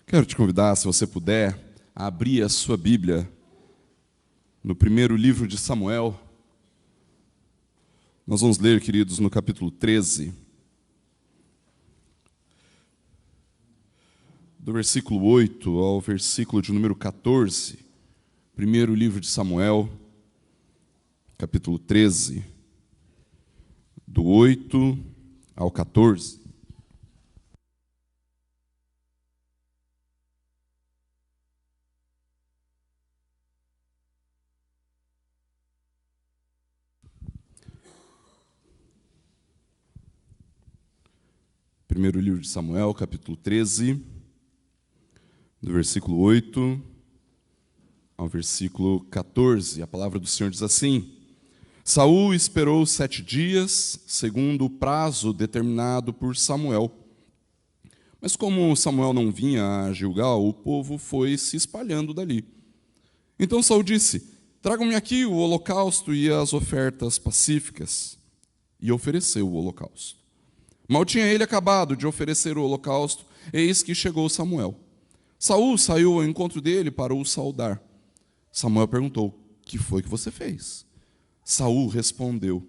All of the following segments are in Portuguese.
Quero te convidar, se você puder, a abrir a sua Bíblia no primeiro livro de Samuel. Nós vamos ler, queridos, no capítulo 13, do versículo 8 ao versículo de número 14. Primeiro livro de Samuel, capítulo 13, do 8 ao 14. Primeiro livro de Samuel, capítulo 13, do versículo 8 ao versículo 14. A palavra do Senhor diz assim: Saul esperou 7 dias, segundo o prazo determinado por Samuel. Mas como Samuel não vinha a Gilgal, o povo foi se espalhando dali. Então Saul disse: Tragam-me aqui o holocausto e as ofertas pacíficas. E ofereceu o holocausto. Mal tinha ele acabado de oferecer o holocausto, eis que chegou Samuel. Saul saiu ao encontro dele para o saudar. Samuel perguntou: Que foi que você fez? Saul respondeu: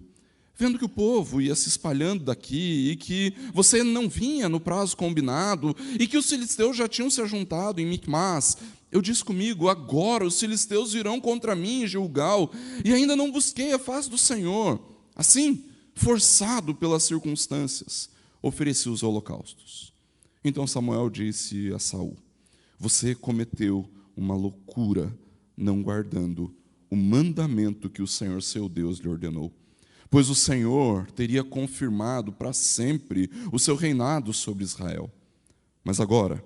Vendo que o povo ia se espalhando daqui e que você não vinha no prazo combinado e que os filisteus já tinham se ajuntado em Micmas, eu disse comigo: agora os filisteus virão contra mim em Gilgal, e ainda não busquei a face do Senhor. Assim, forçado pelas circunstâncias, ofereci os holocaustos. Então Samuel disse a Saul: Você cometeu uma loucura, não guardando o mandamento que o Senhor seu Deus lhe ordenou. Pois o Senhor teria confirmado para sempre o seu reinado sobre Israel. Mas agora,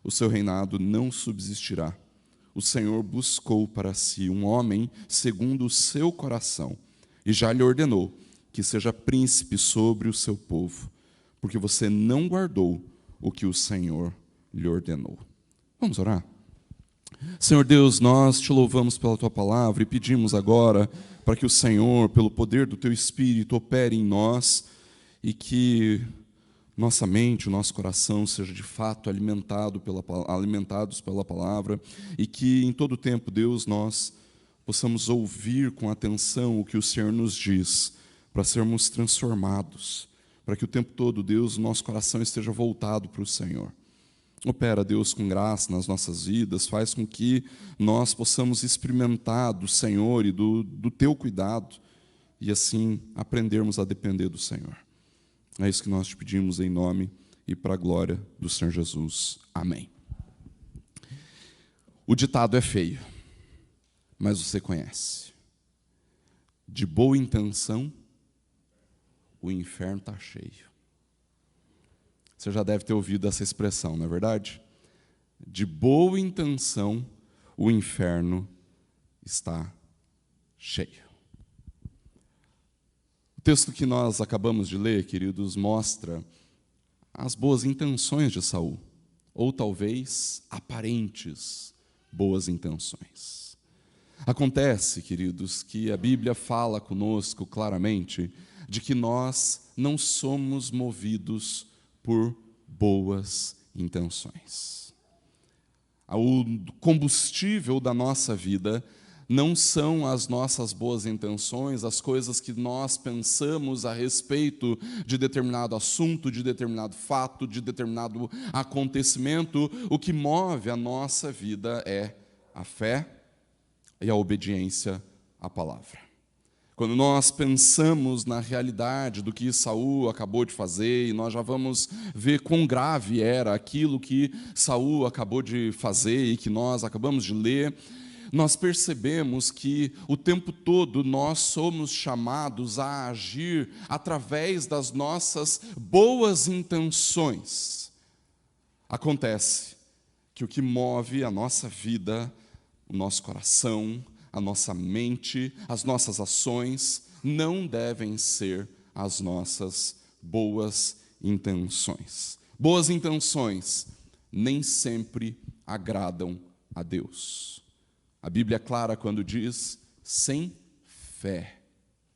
o seu reinado não subsistirá. O Senhor buscou para si um homem segundo o seu coração, e já lhe ordenou que seja príncipe sobre o seu povo, porque você não guardou o que o Senhor lhe ordenou. Vamos orar? Senhor Deus, nós te louvamos pela tua palavra e pedimos agora para que o Senhor, pelo poder do teu Espírito, opere em nós e que nossa mente, o nosso coração seja de fato alimentados pela palavra e que em todo tempo, Deus, nós possamos ouvir com atenção o que o Senhor nos diz, para sermos transformados, para que o tempo todo, Deus, o nosso coração esteja voltado para o Senhor. Opera, Deus, com graça nas nossas vidas, faz com que nós possamos experimentar do Senhor e do Teu cuidado, e assim aprendermos a depender do Senhor. É isso que nós te pedimos em nome e para a glória do Senhor Jesus. Amém. O ditado é feio, mas você conhece. De boa intenção, o inferno está cheio. Você já deve ter ouvido essa expressão, não é verdade? De boa intenção, o inferno está cheio. O texto que nós acabamos de ler, queridos, mostra as boas intenções de Saul, ou talvez aparentes boas intenções. Acontece, queridos, que a Bíblia fala conosco claramente de que nós não somos movidos por boas intenções. O combustível da nossa vida não são as nossas boas intenções, as coisas que nós pensamos a respeito de determinado assunto, de determinado fato, de determinado acontecimento. O que move a nossa vida é a fé e a obediência à palavra. Quando nós pensamos na realidade do que Saul acabou de fazer, e nós já vamos ver quão grave era aquilo que Saul acabou de fazer e que nós acabamos de ler, nós percebemos que o tempo todo nós somos chamados a agir através das nossas boas intenções. Acontece que o que move a nossa vida, o nosso coração, a nossa mente, as nossas ações, não devem ser as nossas boas intenções. Boas intenções nem sempre agradam a Deus. A Bíblia é clara quando diz: sem fé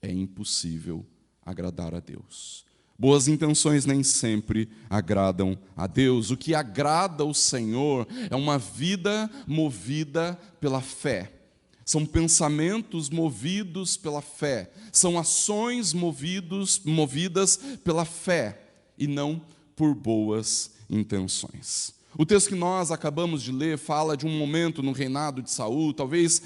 é impossível agradar a Deus. Boas intenções nem sempre agradam a Deus. O que agrada o Senhor é uma vida movida pela fé. São pensamentos movidos pela fé. São ações movidas pela fé e não por boas intenções. O texto que nós acabamos de ler fala de um momento no reinado de Saul, talvez,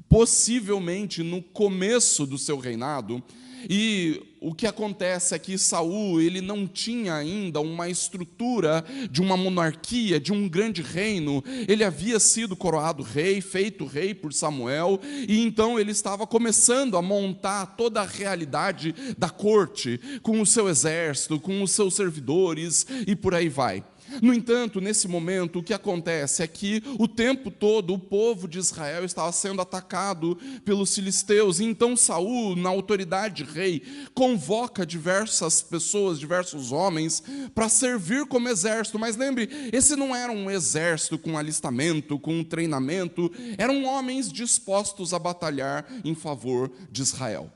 possivelmente, no começo do seu reinado. E o que acontece é que Saul, ele não tinha ainda uma estrutura de uma monarquia, de um grande reino. Ele havia sido coroado rei, feito rei por Samuel, e então ele estava começando a montar toda a realidade da corte, com o seu exército, com os seus servidores, e por aí vai. No entanto, nesse momento, o que acontece é que o tempo todo o povo de Israel estava sendo atacado pelos filisteus. E então Saul, na autoridade de rei, convoca diversas pessoas, diversos homens, para servir como exército. Mas lembre, esse não era um exército com alistamento, com treinamento, eram homens dispostos a batalhar em favor de Israel.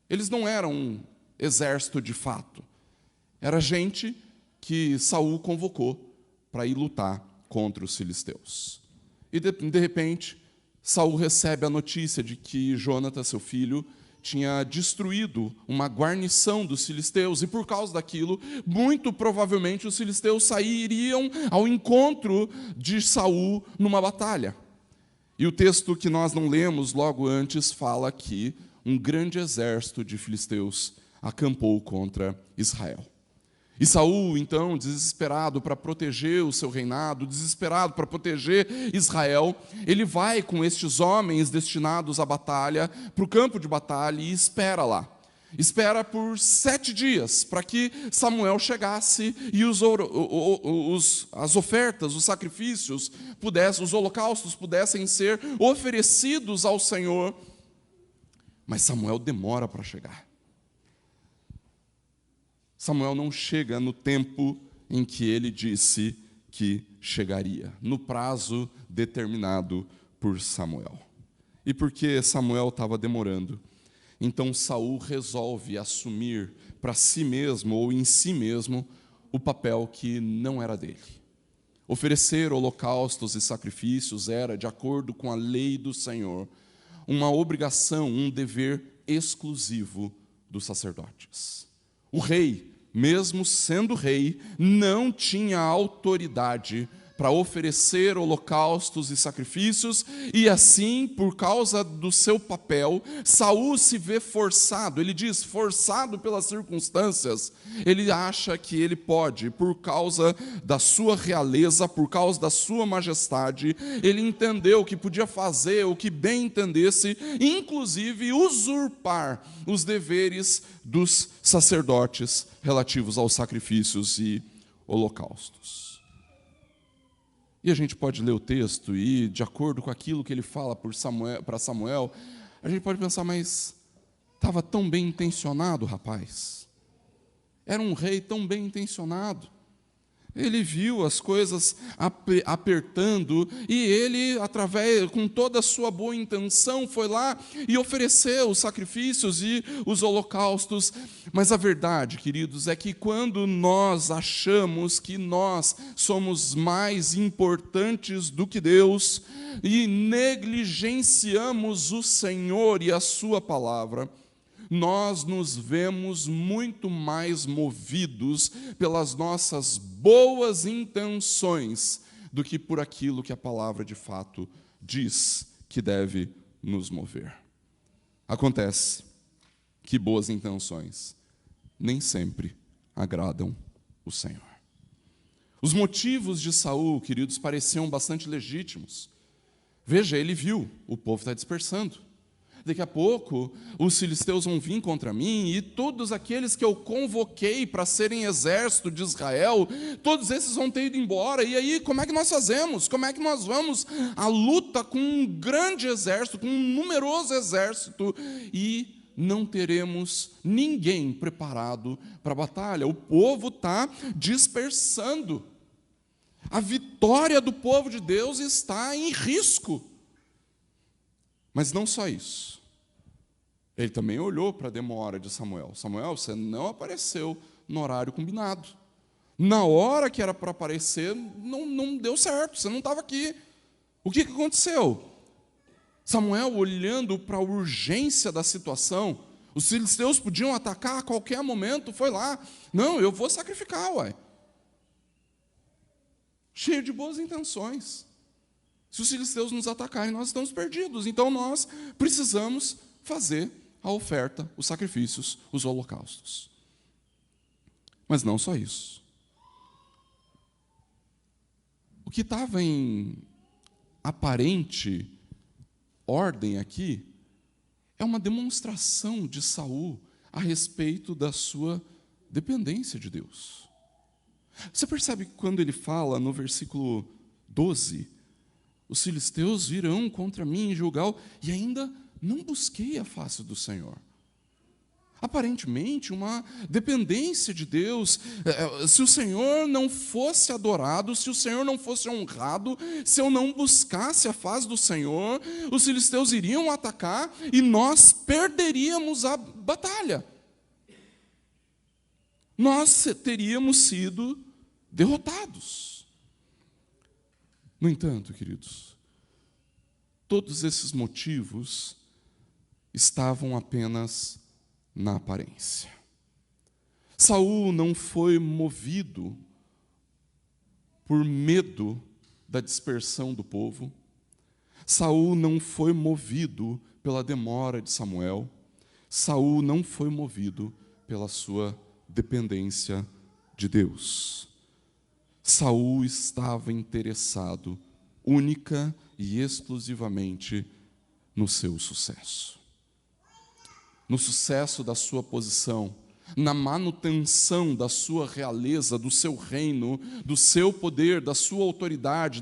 Eles não eram um exército de fato. Era gente que Saul convocou para ir lutar contra os filisteus. E de repente, Saul recebe a notícia de que Jonatas, seu filho, tinha destruído uma guarnição dos filisteus, e por causa daquilo, muito provavelmente os filisteus sairiam ao encontro de Saul numa batalha. E o texto que nós não lemos logo antes fala que um grande exército de filisteus acampou contra Israel. E Saul, então, desesperado para proteger o seu reinado, desesperado para proteger Israel, ele vai com estes homens destinados à batalha, para o campo de batalha, e espera lá. Espera por 7 dias, para que Samuel chegasse e as ofertas, os sacrifícios, os holocaustos pudessem ser oferecidos ao Senhor. Mas Samuel demora para chegar. Samuel não chega no tempo em que ele disse que chegaria, no prazo determinado por Samuel. E porque Samuel estava demorando, então Saul resolve assumir para si mesmo, ou em si mesmo, o papel que não era dele. Oferecer holocaustos e sacrifícios era, de acordo com a lei do Senhor, uma obrigação, um dever exclusivo dos sacerdotes. O rei, mesmo sendo rei, não tinha autoridade para oferecer holocaustos e sacrifícios, e assim, por causa do seu papel, Saul se vê forçado, ele diz, forçado pelas circunstâncias, ele acha que ele pode, por causa da sua realeza, por causa da sua majestade, ele entendeu que podia fazer o que bem entendesse, inclusive usurpar os deveres dos sacerdotes relativos aos sacrifícios e holocaustos. E a gente pode ler o texto e, de acordo com aquilo que ele fala para Samuel, a gente pode pensar, mas estava tão bem intencionado, rapaz. Era um rei tão bem intencionado. Ele viu as coisas apertando e ele, com toda a sua boa intenção, foi lá e ofereceu os sacrifícios e os holocaustos. Mas a verdade, queridos, é que quando nós achamos que nós somos mais importantes do que Deus e negligenciamos o Senhor e a sua palavra, nós nos vemos muito mais movidos pelas nossas boas intenções do que por aquilo que a palavra de fato diz que deve nos mover. Acontece que boas intenções nem sempre agradam o Senhor. Os motivos de Saul, queridos, pareciam bastante legítimos. Veja, ele viu, o povo está dispersando. Daqui a pouco, os filisteus vão vir contra mim, e todos aqueles que eu convoquei para serem exército de Israel, todos esses vão ter ido embora. E aí, como é que nós fazemos? Como é que nós vamos à luta com um grande exército, com um numeroso exército, e não teremos ninguém preparado para a batalha? O povo está dispersando. A vitória do povo de Deus está em risco. Mas não só isso. Ele também olhou para a demora de Samuel. Samuel, você não apareceu no horário combinado. Na hora que era para aparecer, não deu certo, você não estava aqui. O que aconteceu? Samuel, olhando para a urgência da situação, os filisteus podiam atacar a qualquer momento, foi lá. Não, eu vou sacrificar, uai. Cheio de boas intenções. Se os filisteus nos atacarem, nós estamos perdidos. Então nós precisamos fazer a oferta, os sacrifícios, os holocaustos. Mas não só isso. O que estava em aparente ordem aqui é uma demonstração de Saul a respeito da sua dependência de Deus. Você percebe que quando ele fala no versículo 12, os filisteus virão contra mim em Gilgal e ainda não busquei a face do Senhor. Aparentemente, uma dependência de Deus. Se o Senhor não fosse adorado, se o Senhor não fosse honrado, se eu não buscasse a face do Senhor, os filisteus iriam atacar e nós perderíamos a batalha. Nós teríamos sido derrotados. No entanto, queridos, todos esses motivos estavam apenas na aparência. Saul não foi movido por medo da dispersão do povo. Saul não foi movido pela demora de Samuel. Saul não foi movido pela sua dependência de Deus. Saul estava interessado única e exclusivamente no seu sucesso. No sucesso da sua posição, na manutenção da sua realeza, do seu reino, do seu poder, da sua autoridade,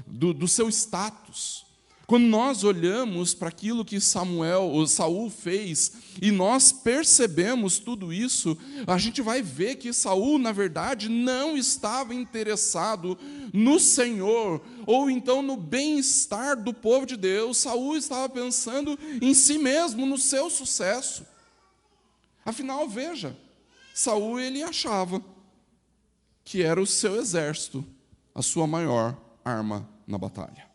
do seu status. Quando nós olhamos para aquilo que Saul fez e nós percebemos tudo isso, a gente vai ver que Saul, na verdade, não estava interessado no Senhor ou então no bem-estar do povo de Deus. Saul estava pensando em si mesmo, no seu sucesso. Afinal, veja, Saul ele achava que era o seu exército a sua maior arma na batalha.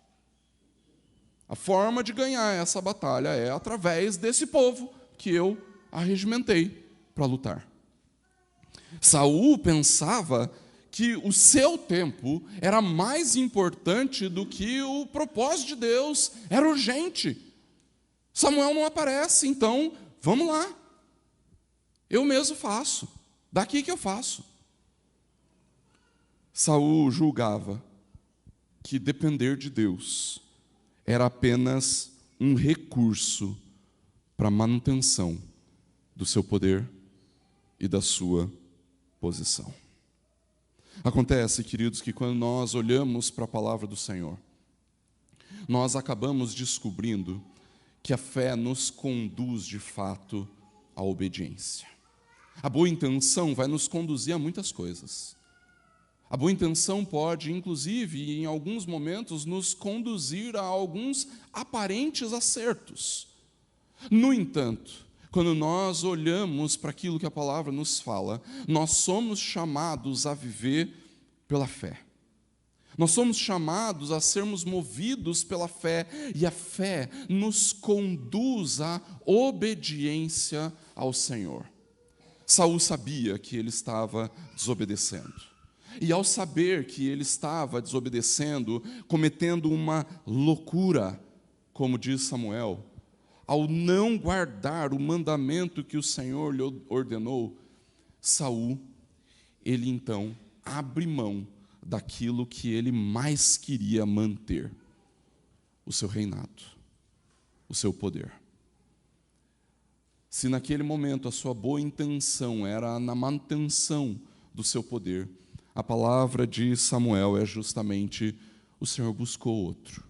A forma de ganhar essa batalha é através desse povo que eu arregimentei para lutar. Saul pensava que o seu tempo era mais importante do que o propósito de Deus, era urgente. Samuel não aparece, então vamos lá. Eu mesmo faço, daqui que eu faço. Saul julgava que depender de Deus era apenas um recurso para a manutenção do seu poder e da sua posição. Acontece, queridos, que quando nós olhamos para a palavra do Senhor, nós acabamos descobrindo que a fé nos conduz, de fato, à obediência. A boa intenção vai nos conduzir a muitas coisas. A boa intenção pode, inclusive, em alguns momentos, nos conduzir a alguns aparentes acertos. No entanto, quando nós olhamos para aquilo que a palavra nos fala, nós somos chamados a viver pela fé. Nós somos chamados a sermos movidos pela fé, e a fé nos conduz à obediência ao Senhor. Saul sabia que ele estava desobedecendo. E ao saber que ele estava desobedecendo, cometendo uma loucura, como diz Samuel, ao não guardar o mandamento que o Senhor lhe ordenou, Saul, ele então abre mão daquilo que ele mais queria manter, o seu reinado, o seu poder. Se naquele momento a sua boa intenção era na manutenção do seu poder, a palavra de Samuel é justamente: o Senhor buscou outro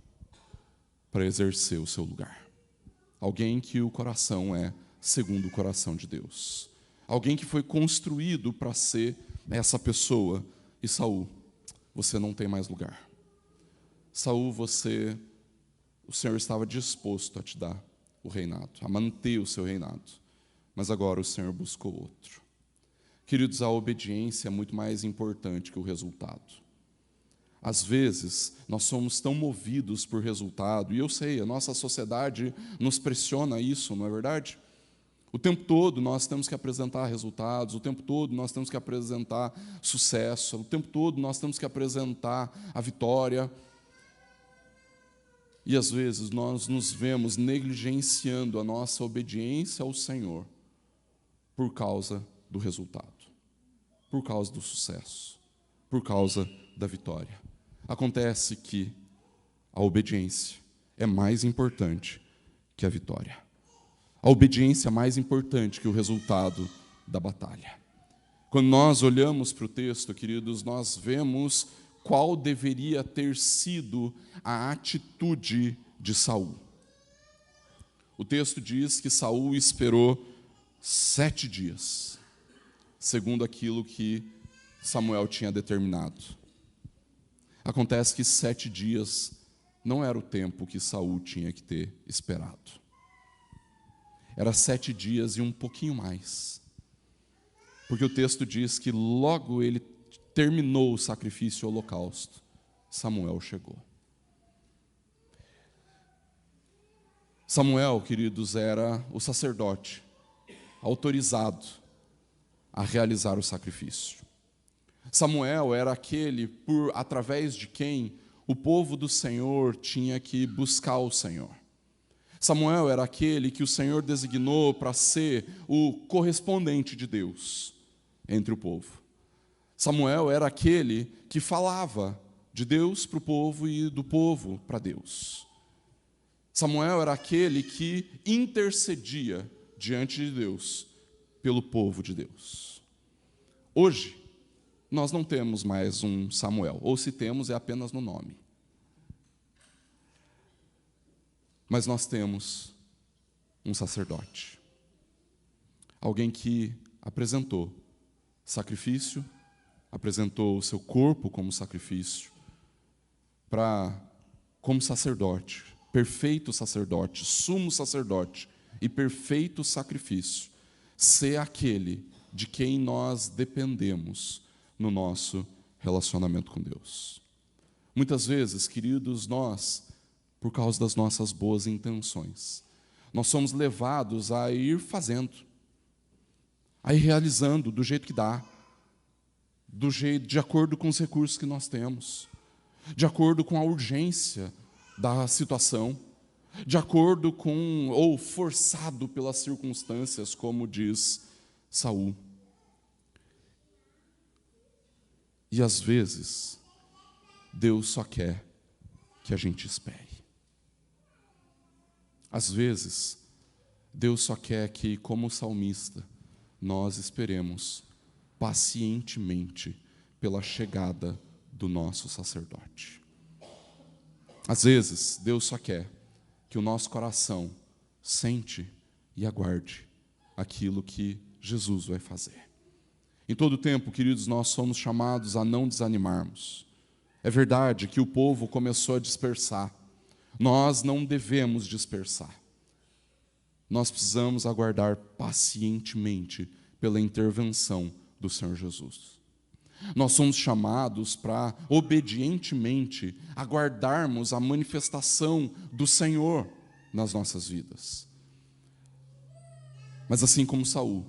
para exercer o seu lugar. Alguém que o coração é segundo o coração de Deus. Alguém que foi construído para ser essa pessoa. E Saul, você não tem mais lugar. Saul, o Senhor estava disposto a te dar o reinado, a manter o seu reinado. Mas agora o Senhor buscou outro. Queridos, a obediência é muito mais importante que o resultado. Às vezes, nós somos tão movidos por resultado, e eu sei, a nossa sociedade nos pressiona isso, não é verdade? O tempo todo nós temos que apresentar resultados, o tempo todo nós temos que apresentar sucesso, o tempo todo nós temos que apresentar a vitória. E às vezes nós nos vemos negligenciando a nossa obediência ao Senhor por causa do resultado, por causa do sucesso, por causa da vitória. Acontece que a obediência é mais importante que a vitória. A obediência é mais importante que o resultado da batalha. Quando nós olhamos para o texto, queridos, nós vemos qual deveria ter sido a atitude de Saul. O texto diz que Saul esperou 7 dias, segundo aquilo que Samuel tinha determinado. Acontece que 7 dias não era o tempo que Saul tinha que ter esperado. Era 7 dias e um pouquinho mais. Porque o texto diz que logo ele terminou o sacrifício e o holocausto, Samuel chegou. Samuel, queridos, era o sacerdote autorizado a realizar o sacrifício. Samuel era aquele através de quem o povo do Senhor tinha que buscar o Senhor. Samuel era aquele que o Senhor designou para ser o correspondente de Deus entre o povo. Samuel era aquele que falava de Deus para o povo e do povo para Deus. Samuel era aquele que intercedia diante de Deus pelo povo de Deus. Hoje, nós não temos mais um Samuel, ou se temos é apenas no nome. Mas nós temos um sacerdote, alguém que apresentou sacrifício, apresentou o seu corpo como sacrifício, como sacerdote, perfeito sacerdote, sumo sacerdote e perfeito sacrifício, ser aquele de quem nós dependemos no nosso relacionamento com Deus. Muitas vezes, queridos, nós, por causa das nossas boas intenções, nós somos levados a ir fazendo, a ir realizando do jeito que dá, de acordo com os recursos que nós temos, de acordo com a urgência da situação, de acordo com, ou forçado pelas circunstâncias, como diz Saul. E às vezes, Deus só quer que a gente espere. Às vezes, Deus só quer que, como salmista, nós esperemos pacientemente pela chegada do nosso sacerdote. Às vezes, Deus só quer que o nosso coração sente e aguarde aquilo que Jesus vai fazer. Em todo tempo, queridos, nós somos chamados a não desanimarmos. É verdade que o povo começou a dispersar. Nós não devemos dispersar. Nós precisamos aguardar pacientemente pela intervenção do Senhor Jesus. Nós somos chamados para, obedientemente, aguardarmos a manifestação do Senhor nas nossas vidas. Mas assim como Saul,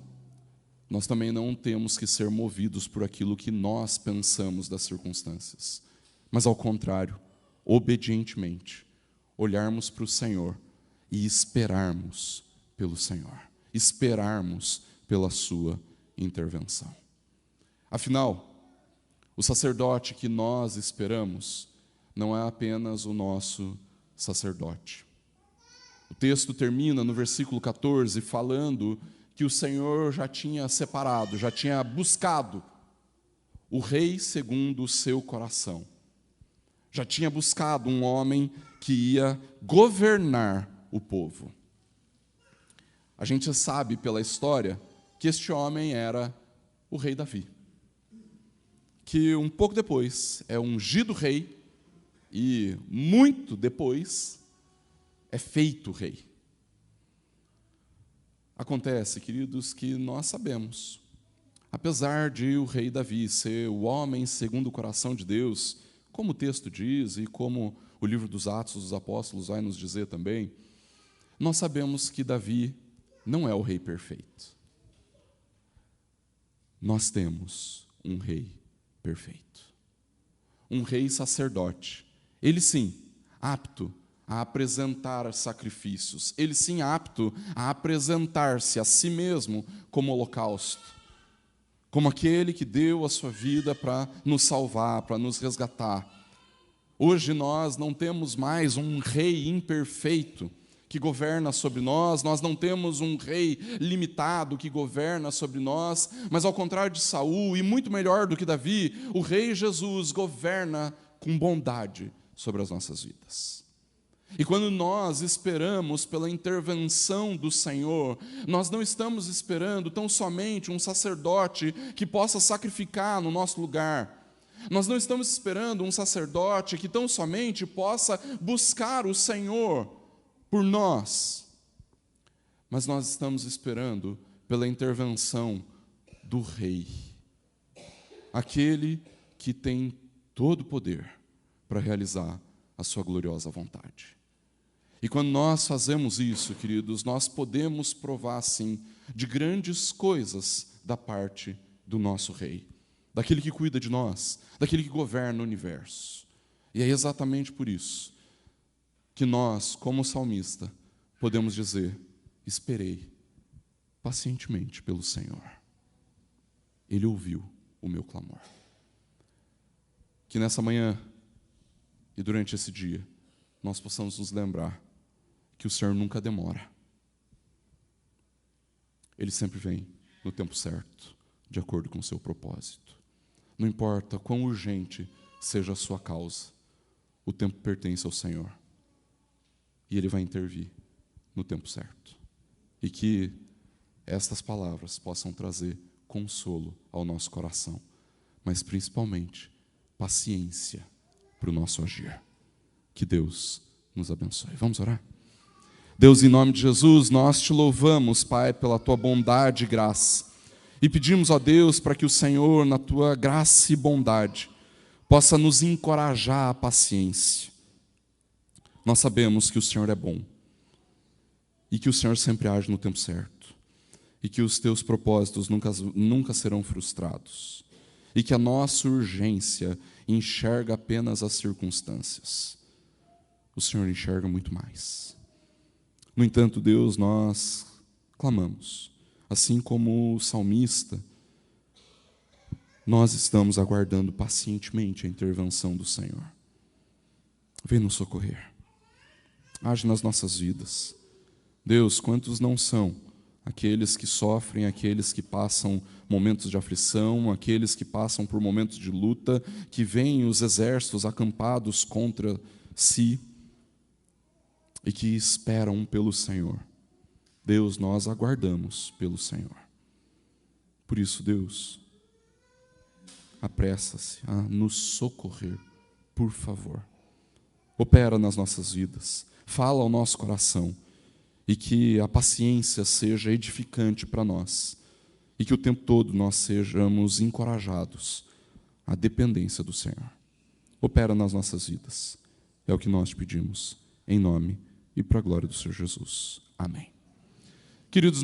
nós também não temos que ser movidos por aquilo que nós pensamos das circunstâncias, mas ao contrário, obedientemente, olharmos para o Senhor e esperarmos pelo Senhor, esperarmos pela sua intervenção. Afinal, o sacerdote que nós esperamos não é apenas o nosso sacerdote. O texto termina no versículo 14 falando que o Senhor já tinha separado, já tinha buscado o rei segundo o seu coração. Já tinha buscado um homem que ia governar o povo. A gente sabe pela história que este homem era o rei Davi, que um pouco depois é ungido rei e muito depois é feito rei. Acontece, queridos, que nós sabemos apesar de o rei Davi ser o homem segundo o coração de Deus, como o texto diz e como o livro dos Atos dos Apóstolos vai nos dizer também, nós sabemos que Davi não é o rei perfeito. Nós temos um rei perfeito, um rei sacerdote. Ele sim, apto a apresentar sacrifícios, ele sim apto a apresentar-se a si mesmo como holocausto, como aquele que deu a sua vida para nos salvar, para nos resgatar. Hoje nós não temos mais um rei imperfeito que governa sobre nós não temos um rei limitado que governa sobre nós, mas ao contrário de Saul, e muito melhor do que Davi, o rei Jesus governa com bondade sobre as nossas vidas. E quando nós esperamos pela intervenção do Senhor, nós não estamos esperando tão somente um sacerdote que possa sacrificar no nosso lugar. Nós não estamos esperando um sacerdote que tão somente possa buscar o Senhor por nós, mas nós estamos esperando pela intervenção do Rei, aquele que tem todo o poder para realizar a sua gloriosa vontade. E quando nós fazemos isso, queridos, nós podemos provar, sim, de grandes coisas da parte do nosso Rei, daquele que cuida de nós, daquele que governa o universo. E é exatamente por isso que nós, como salmista, podemos dizer: esperei pacientemente pelo Senhor. Ele ouviu o meu clamor. Que nessa manhã e durante esse dia, nós possamos nos lembrar que o Senhor nunca demora. Ele sempre vem no tempo certo, de acordo com o seu propósito. Não importa quão urgente seja a sua causa, o tempo pertence ao Senhor. E Ele vai intervir no tempo certo. E que estas palavras possam trazer consolo ao nosso coração, mas principalmente paciência para o nosso agir. Que Deus nos abençoe. Vamos orar? Deus, em nome de Jesus, nós te louvamos, Pai, pela tua bondade e graça. E pedimos a Deus para que o Senhor, na tua graça e bondade, possa nos encorajar à paciência. Nós sabemos que o Senhor é bom e que o Senhor sempre age no tempo certo e que os teus propósitos nunca serão frustrados e que a nossa urgência enxerga apenas as circunstâncias. O Senhor enxerga muito mais. No entanto, Deus, nós clamamos, assim como o salmista, nós estamos aguardando pacientemente a intervenção do Senhor. Vem nos socorrer. Age nas nossas vidas. Deus, quantos não são aqueles que sofrem, aqueles que passam momentos de aflição, aqueles que passam por momentos de luta, que veem os exércitos acampados contra si e que esperam pelo Senhor. Deus, nós aguardamos pelo Senhor. Por isso, Deus, apressa-se a nos socorrer, por favor. Opera nas nossas vidas, fala ao nosso coração, e que a paciência seja edificante para nós, e que o tempo todo nós sejamos encorajados à dependência do Senhor. Opera nas nossas vidas. É o que nós te pedimos, em nome e para a glória do Senhor Jesus. Amém. Queridos,